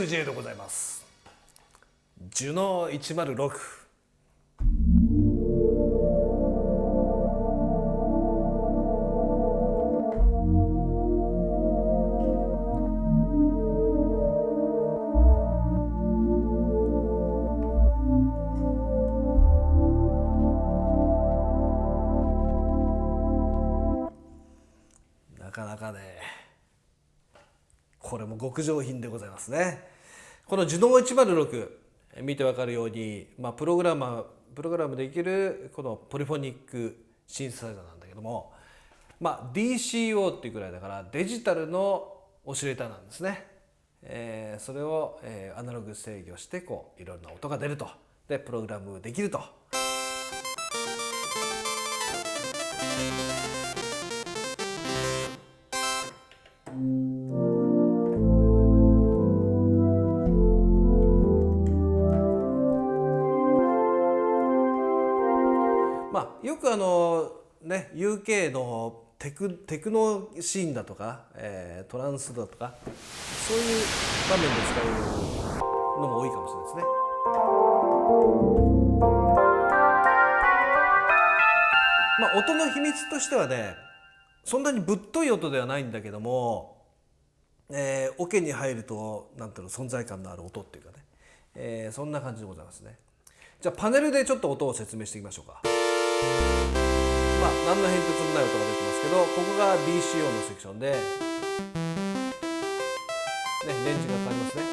UJ でございます。ジュノー106。なかなかね、これも極上品でございますね。このジュノー106、見てわかるように、プログラムできるこのポリフォニックシンセサイザーなんだけども、DCO っていうくらいだからデジタルのオシレーターなんですね。それをアナログ制御していろんな音が出ると。でプログラムできると。よくUK のテクノシーンだとか、トランスだとかそういう場面で使うのも多いかもしれないですね。音の秘密としてはね、そんなにぶっとい音ではないんだけども、オケに入るとなんていうの、存在感のある音っていうかね、そんな感じでございますね。じゃあパネルでちょっと音を説明していきましょうか。何の変哲もない音が出てますけど、ここが BCO のセクションで、レンジが変わりますね。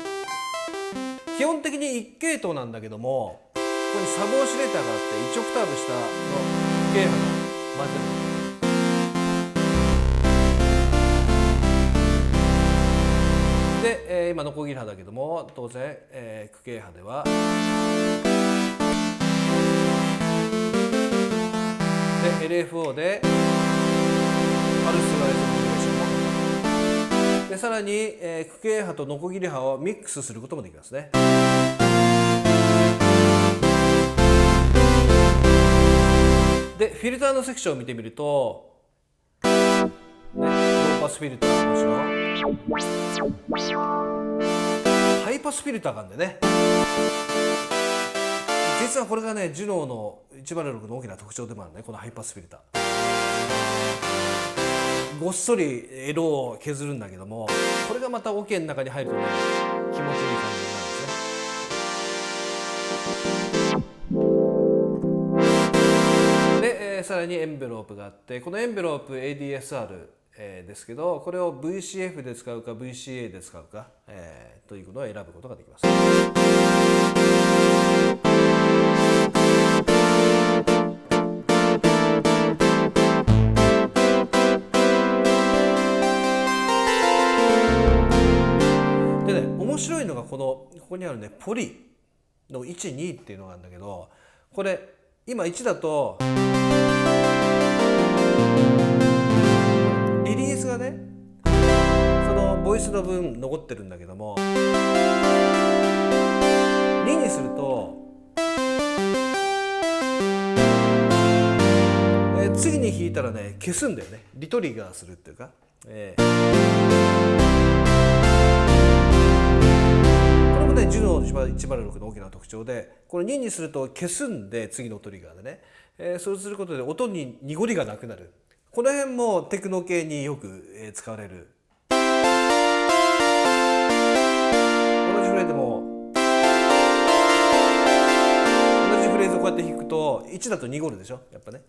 基本的に1系統なんだけども、ここにサブオシレーターがあって1オクターブ下のK波が混ぜる。で、今ノコギリ波だけども、当然、区形波ではLFO でパルスワイズモデレーションで、さらに、区形波とノコギリ波をミックスすることもできますね。でフィルターのセクションを見てみると、ローパスフィルターはもちろんハイパスフィルターがあるんでね。実はこれがね、ジュノーの106の大きな特徴でもあるね、このハイパスフィルター。ごっそり色を削るんだけども、これがまたオケの中に入るとね、気持ちいい感じになるんですね。で、さらにエンベロープがあって、このエンベロープ ADSR、ですけど、これを VCF で使うか VCA で使うか、というのを選ぶことができます。面白いのがここにあるね、ポリの1、2っていうのがあるんだけど、これ今1だとリリースがね、そのボイスの分残ってるんだけども、2にすると、次に弾いたらね、消すんだよね。リトリガーするっていうか、ジュノー106の大きな特徴で、これ2にすると消すんで、次のトリガーでね、そうすることで音に濁りがなくなる。この辺もテクノ系によく使われる。同じフレーズも同じフレーズをこうやって弾くと1だと濁るでしょ、やっぱね、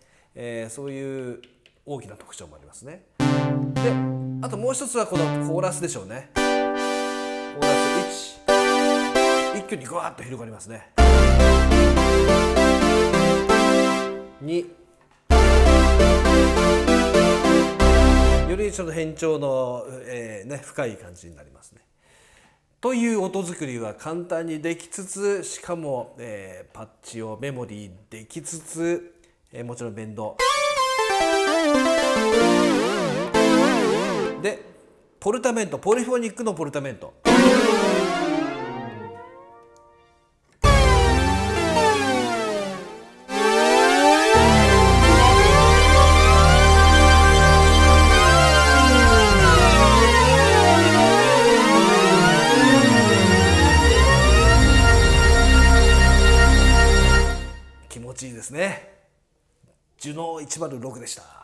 そういう大きな特徴もありますね。で、あともう一つはこのコーラスでしょうね。コーラス1、一挙にグワーッと広がりますね。2、よりちょっと変調の、深い感じになりますね。という音作りは簡単にできつつ、しかも、パッチをメモリーできつつ、もちろんベンドで、ポルタメント、ポリフォニックのポルタメント。持ちいいですね。ジュノー106でした。